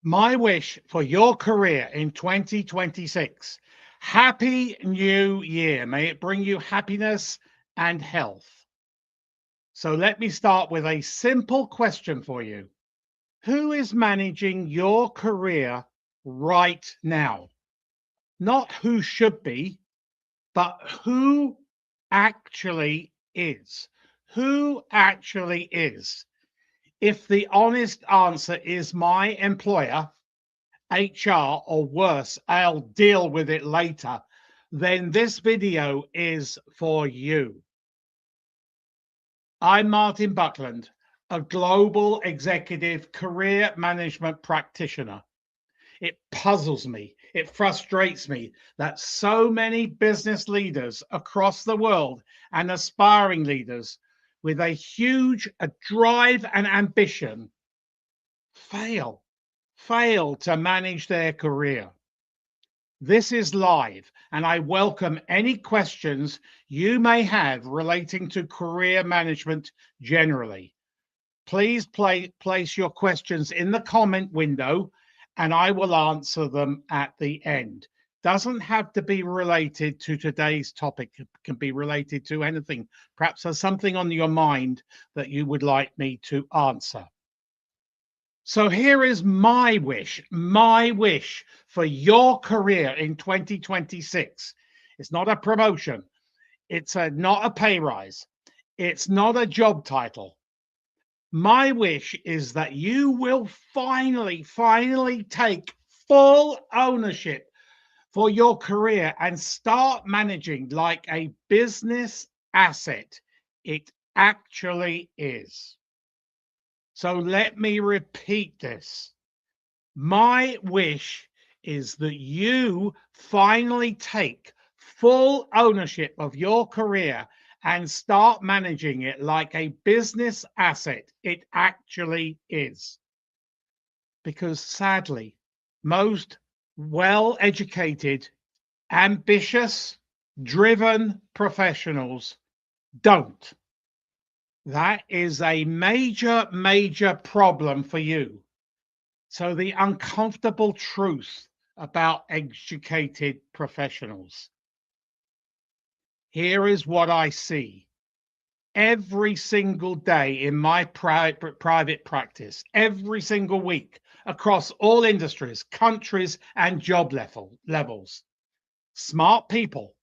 My wish for your career in 2026. Happy New Year. May it bring you happiness and health. So let me start with a simple question for you. Who is managing your career right now? Not who should be, but who actually is. Who actually is? If the honest answer is my employer, HR, or worse, I'll deal with it later, then this video is for you. I'm Martin Buckland, a global executive career management practitioner. It puzzles me, it frustrates me that so many business leaders across the world and aspiring leaders with a huge drive and ambition fail to manage their career. This is live, and I welcome any questions you may have relating to career management generally. Please place your questions in the comment window, and I will answer them at the end. Doesn't have to be related to today's topic, it can be related to anything. Perhaps there's something on your mind that you would like me to answer. So here is my wish for your career in 2026. It's not a promotion. Not a pay rise. It's not a job title. My wish is that you will finally take full ownership for your career and start managing like a business asset. It actually is. So let me repeat this. My wish is that you finally take full ownership of your career and start managing it like a business asset it actually is. Because sadly, most well educated, ambitious, driven professionals don't. That is a major problem for you. So, the uncomfortable truth about educated professionals. Here is what I see every single day in my private practice, every single week across all industries, countries, and job levels. Smart people,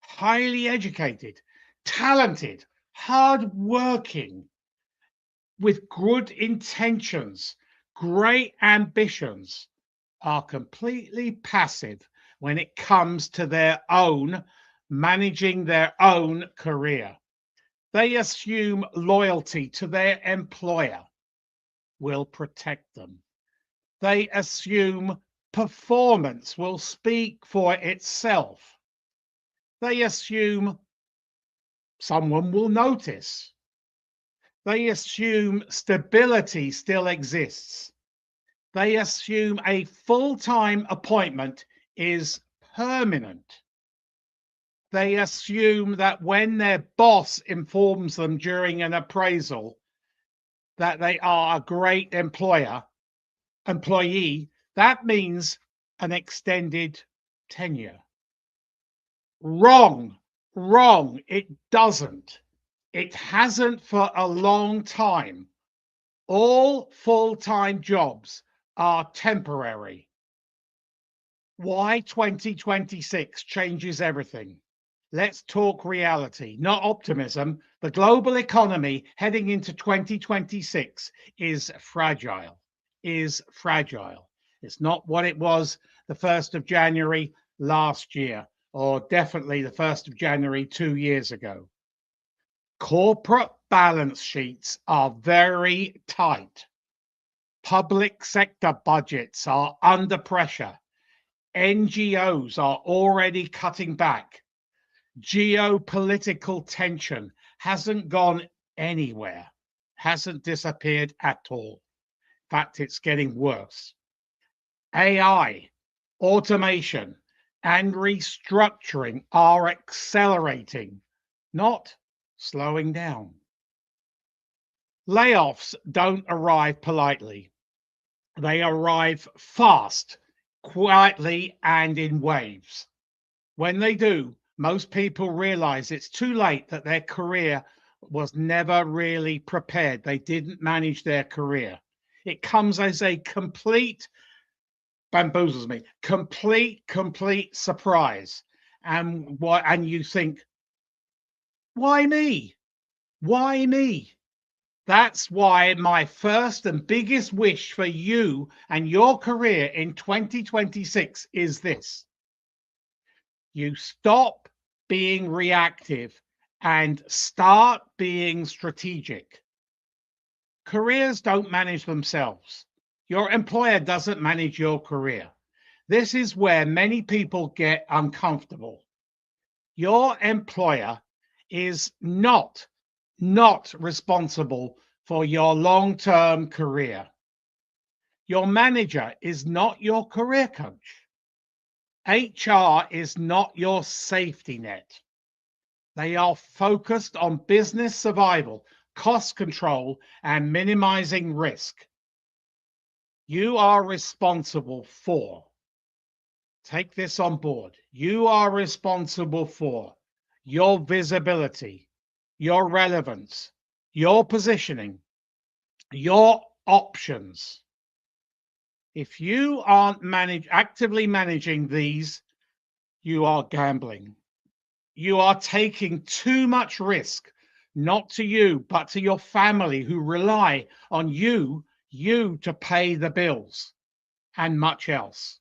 highly educated, talented, hardworking, with good intentions, great ambitions, are completely passive when it comes to their own managing their own career. They assume loyalty to their employer will protect them. They assume performance will speak for itself. They assume someone will notice. They assume stability still exists. They assume a full-time appointment is permanent. They assume that when their boss informs them during an appraisal that they are a great employee, that means an extended tenure. Wrong, wrong. It doesn't. It hasn't for a long time. All full-time jobs are temporary. Why 2026 changes everything. Let's talk reality, not optimism. The global economy heading into 2026 is fragile, It's not what it was the 1st of January last year, or definitely the 1st of January 2 years ago. Corporate balance sheets are very tight. Public sector budgets are under pressure. NGOs are already cutting back. Geopolitical tension hasn't gone anywhere, hasn't disappeared at all. In fact, it's getting worse. AI, automation, and restructuring are accelerating, not slowing down. Layoffs don't arrive politely. They arrive fast, quietly, and in waves. When they do, most people realize it's too late, that their career was never really prepared. They didn't manage their career. It comes as a complete bamboozles me, complete surprise. And you think, why me? Why me? That's why my first and biggest wish for you and your career in 2026 is this: you stop being reactive and start being strategic. Careers don't manage themselves. Your employer doesn't manage your career. This is where many people get uncomfortable. Your employer is not responsible for your long-term career. Your manager is not your career coach. HR is not your safety net. They are focused on business survival, cost control, and minimizing risk. You are responsible for, take this on board, you are responsible for your visibility, your relevance, your positioning, your options. If you aren't actively managing these, you are gambling. You are taking too much risk, not to you, but to your family, who rely on you to pay the bills and much else.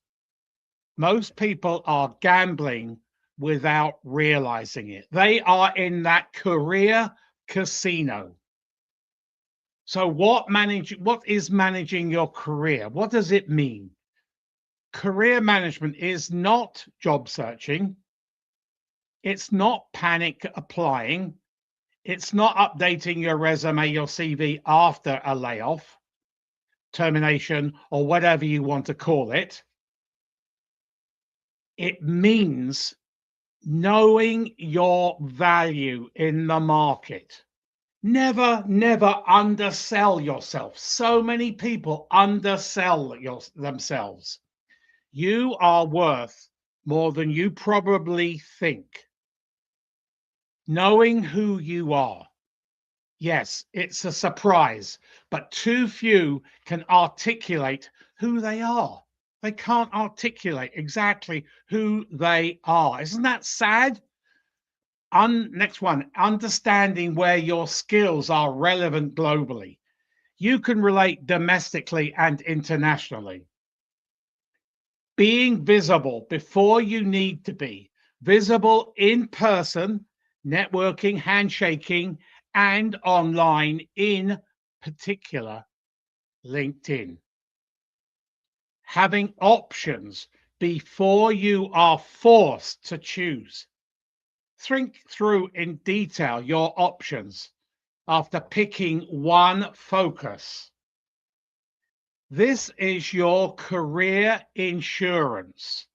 Most people are gambling without realizing it. They are in that career casino. So what is managing your career? What does it mean? Career management is not job searching. It's not panic applying. It's not updating your resume, your CV after a layoff, termination, or whatever you want to call it. It means knowing your value in the market. Never undersell yourself. So many people undersell themselves. You are worth more than you probably think. Knowing who you are. Yes, it's a surprise, but too few can articulate who they are. They can't articulate exactly who they are. Isn't that sad? Next one, understanding where your skills are relevant globally. You can relate domestically and internationally. Being visible before you need to be. Visible in person, networking, handshaking, and online, in particular LinkedIn. Having options before you are forced to choose. Think through in detail your options after picking one focus. This is your career insurance.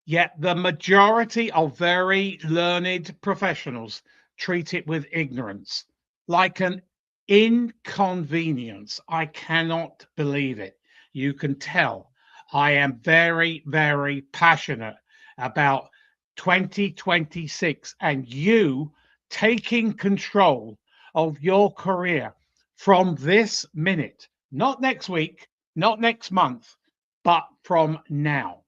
Yet the majority of very learned professionals treat it with ignorance, like an inconvenience. I cannot believe it. You can tell I am very passionate about 2026 and you taking control of your career from this minute, not next week, not next month, but from now.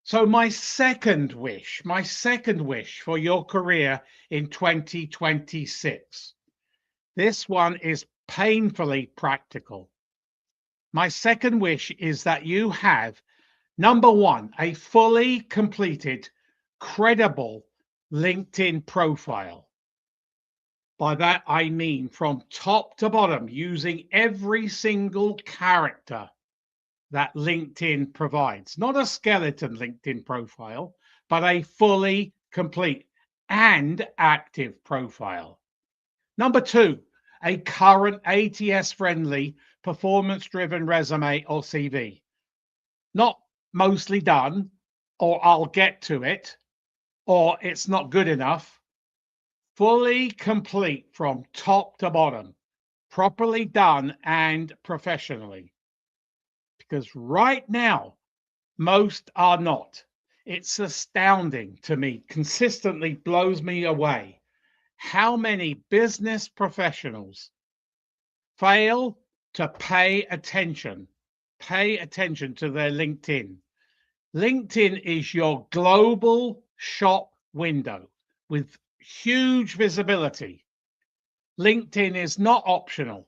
So my second wish for your career in 2026. This one is painfully practical. My second wish is that you have, number one, a fully completed, credible LinkedIn profile. By that, I mean from top to bottom, using every single character that LinkedIn provides. Not a skeleton LinkedIn profile, but a fully complete and active profile. Number two, a current ATS-friendly, performance-driven resume or CV. Not mostly done, or I'll get to it, or it's not good enough. Fully complete from top to bottom, properly done and professionally. because right now, most are not. It's astounding to me, consistently blows me away how many business professionals fail to pay attention to their LinkedIn. LinkedIn is your global shop window with huge visibility. LinkedIn is not optional.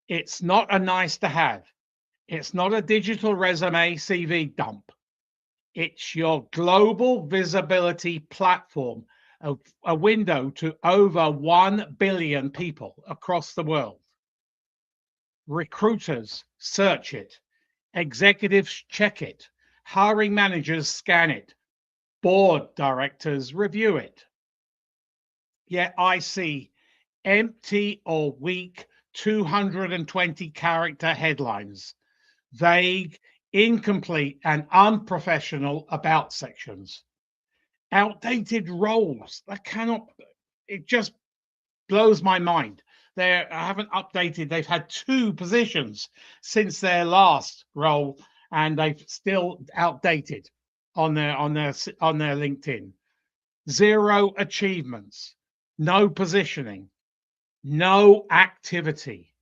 It's not a nice to have. It's not a digital resume CV dump. It's your global visibility platform, a window to over 1 billion people across the world. Recruiters search it, executives check it, hiring managers scan it, board directors review it. Yet I see empty or weak 220 character headlines, vague, incomplete, and unprofessional about sections, outdated roles that cannot, it just blows my mind. They haven't updated. They've had 2 positions since their last role, and they've still outdated on their LinkedIn. 0 achievements, no positioning, no activity.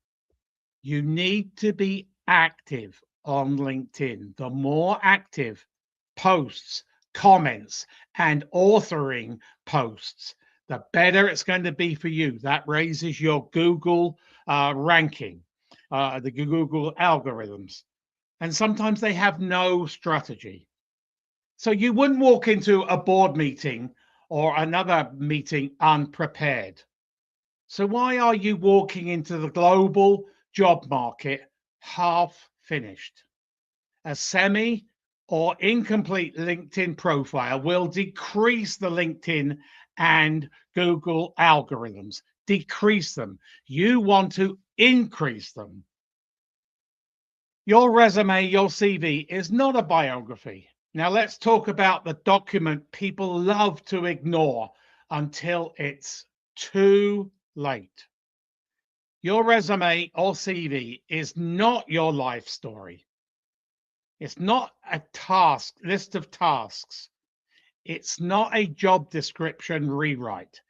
You need to be active on LinkedIn. The more active posts, comments, and authoring posts, the better it's going to be for you. That raises your Google ranking, the Google algorithms. And sometimes they have no strategy. So you wouldn't walk into a board meeting or another meeting unprepared. So why are you walking into the global job market half finished? A semi or incomplete LinkedIn profile will decrease the LinkedIn and Google algorithms, decrease them. You want to increase them. Your resume, your CV is not a biography. Now let's talk about the document people love to ignore until it's too late. Your resume or CV is not your life story. It's not a list of tasks. It's not a job description rewrite.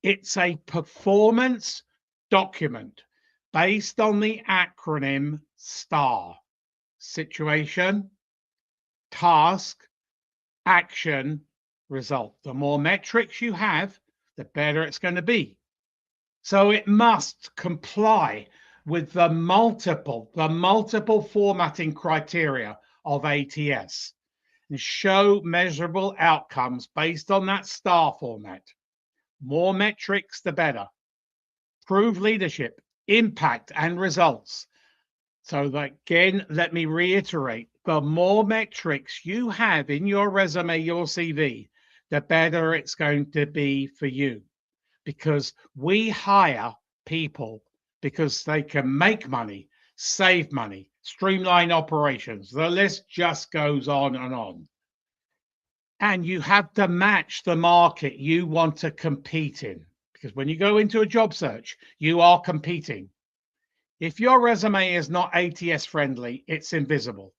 It's a performance document based on the acronym STAR: situation, task, action, result. The more metrics you have, the better it's going to be. So it must comply with the multiple formatting criteria of ATS and show measurable outcomes based on that STAR format. More metrics, the better. Prove leadership, impact, and results. So that, again, let me reiterate, the more metrics you have in your resume, your CV, the better it's going to be for you. Because we hire people because they can make money, save money, streamline operations. The list just goes on and on. And you have to match the market you want to compete in. Because when you go into a job search, you are competing. If your resume is not ATS friendly, it's invisible.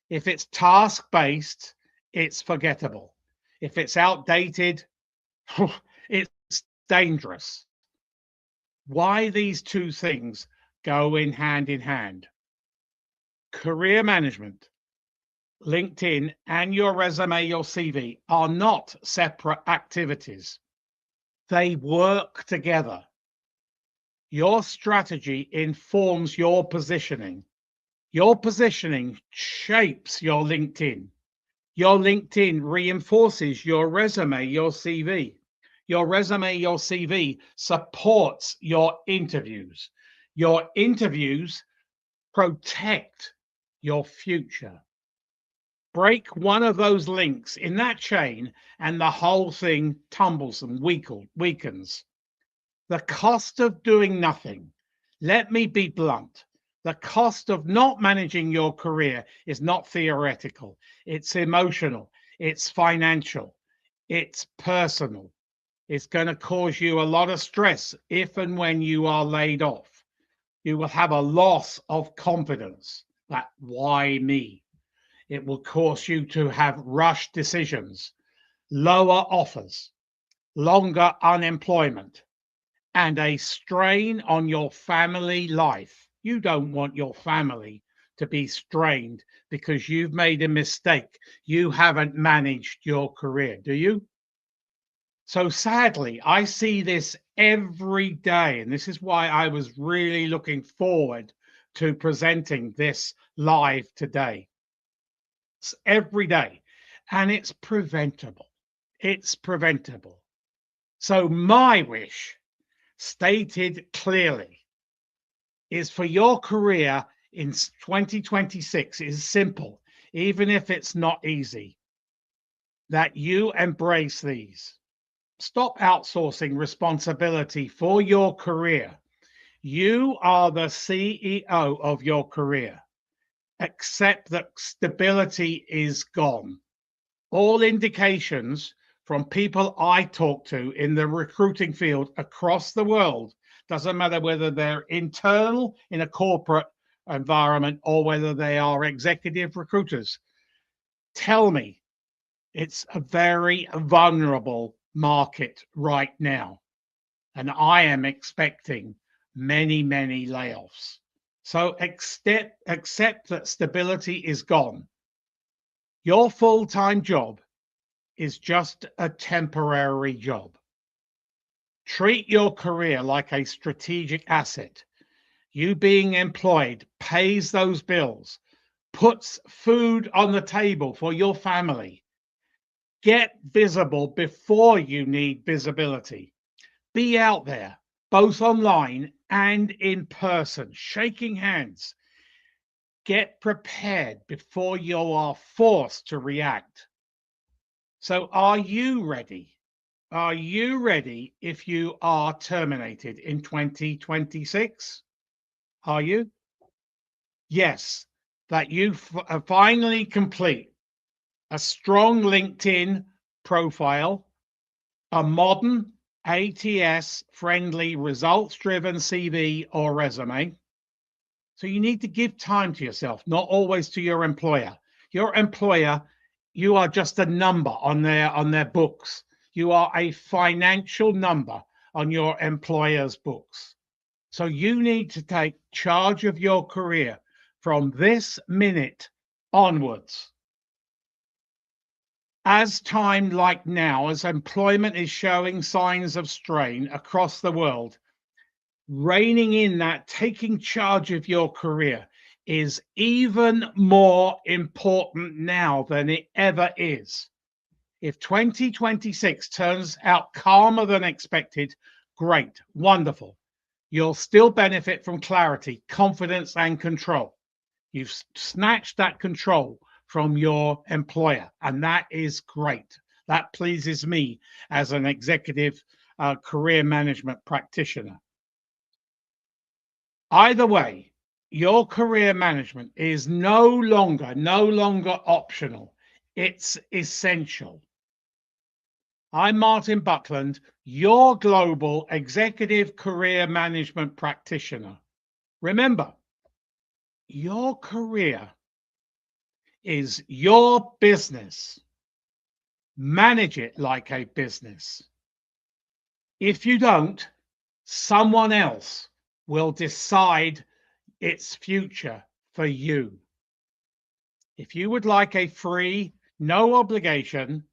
If it's task-based, it's forgettable. If it's outdated, it's dangerous. Why these 2 things go in hand? Career management, LinkedIn, and your resume, your CV are not separate activities. They work together. Your strategy informs your positioning. Your positioning shapes your LinkedIn. Your LinkedIn reinforces your resume, your CV. Your resume, your CV supports your interviews. Your interviews protect your future. Break one of those links in that chain and the whole thing tumbles and weakens. The cost of doing nothing, let me be blunt, the cost of not managing your career is not theoretical. It's emotional, it's financial, it's personal. It's going to cause you a lot of stress if and when you are laid off. You will have a loss of confidence. That why me? It will cause you to have rush decisions, lower offers, longer unemployment, and a strain on your family life. You don't want your family to be strained because you've made a mistake. You haven't managed your career, do you? So sadly, I see this every day. And this is why I was really looking forward to presenting this live today. It's every day. And it's preventable. It's preventable. So, my wish, stated clearly, is for your career in 2026 is simple, even if it's not easy, that you embrace these. Stop outsourcing responsibility for your career. You are the CEO of your career. Accept that stability is gone. All indications from people I talk to in the recruiting field across the world, doesn't matter whether they're internal in a corporate environment or whether they are executive recruiters, tell me it's a very vulnerable market right now. And I am expecting many, many layoffs. So accept that stability is gone. Your full time job is just a temporary job. Treat your career like a strategic asset. You being employed pays those bills, puts food on the table for your family. Get visible before you need visibility. Be out there, both online and in person, shaking hands. Get prepared before you are forced to react. So, are you ready? Are you ready if you are terminated in 2026? Are you? Yes, that you finally complete a strong LinkedIn profile, a modern ATS friendly results driven CV or resume. So you need to give time to yourself, not always to your employer. Your employer, you are just a number on their books. You are a financial number on your employer's books. So you need to take charge of your career from this minute onwards. As time like now, as employment is showing signs of strain across the world, reining in that taking charge of your career is even more important now than it ever is. If 2026 turns out calmer than expected, great, wonderful. You'll still benefit from clarity, confidence, and control. You've snatched that control from your employer, and that is great. That pleases me as an executive career management practitioner. Either way, your career management is no longer optional. It's essential. I'm Martin Buckland, your global executive career management practitioner. Remember, your career is your business. Manage it like a business. If you don't, someone else will decide its future for you. If you would like a free, no obligation,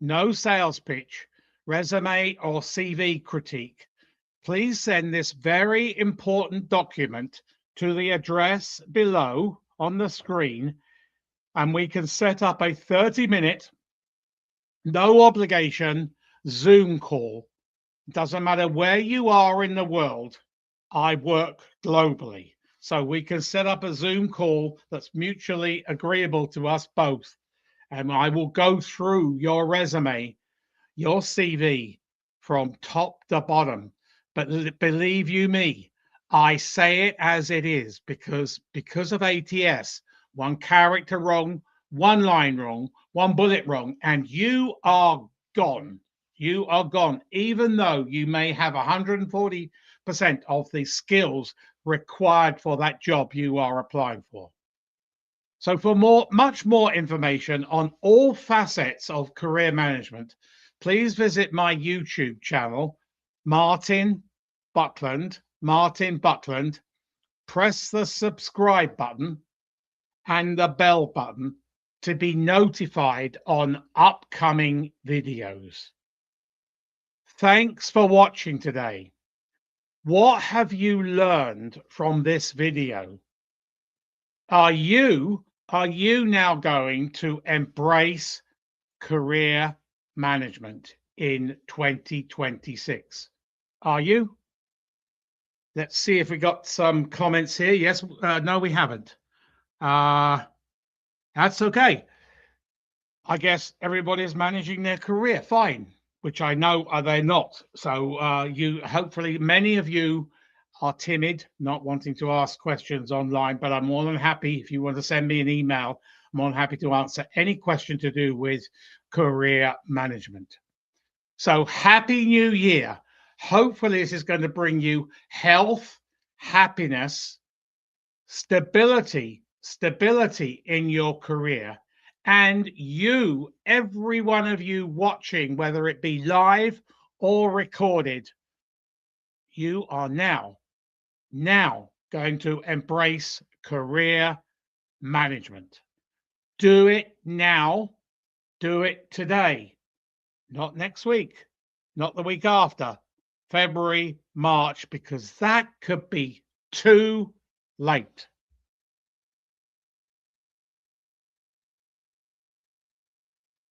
no sales pitch, resume, or CV critique, please send this very important document to the address below on the screen, and we can set up a 30-minute, no obligation Zoom call. Doesn't matter where you are in the world, I work globally. So we can set up a Zoom call that's mutually agreeable to us both. And I will go through your resume, your CV from top to bottom. But believe you me, I say it as it is because of ATS, one character wrong, one line wrong, one bullet wrong, and you are gone. You are gone, even though you may have 140% of the skills required for that job you are applying for. So for much more information on all facets of career management, please visit my YouTube channel, Martin Buckland. Press the subscribe button and the bell button to be notified on upcoming videos. Thanks for watching today. What have you learned from this video? Are you now going to embrace career management in 2026? Are you? Let's see if we got some comments here. Yes, no, we haven't. That's okay. I guess everybody's managing their career fine, which I know they're not. So you hopefully many of you are timid, not wanting to ask questions online, but I'm more than happy if you want to send me an email. I'm more than happy to answer any question to do with career management. So happy new year. Hopefully this is going to bring you health, happiness, stability in your career. And you, every one of you watching, whether it be live or recorded, you are now going to embrace career management. Do it now. Do it today. Not next week, not the week after, February, March, because that could be too late.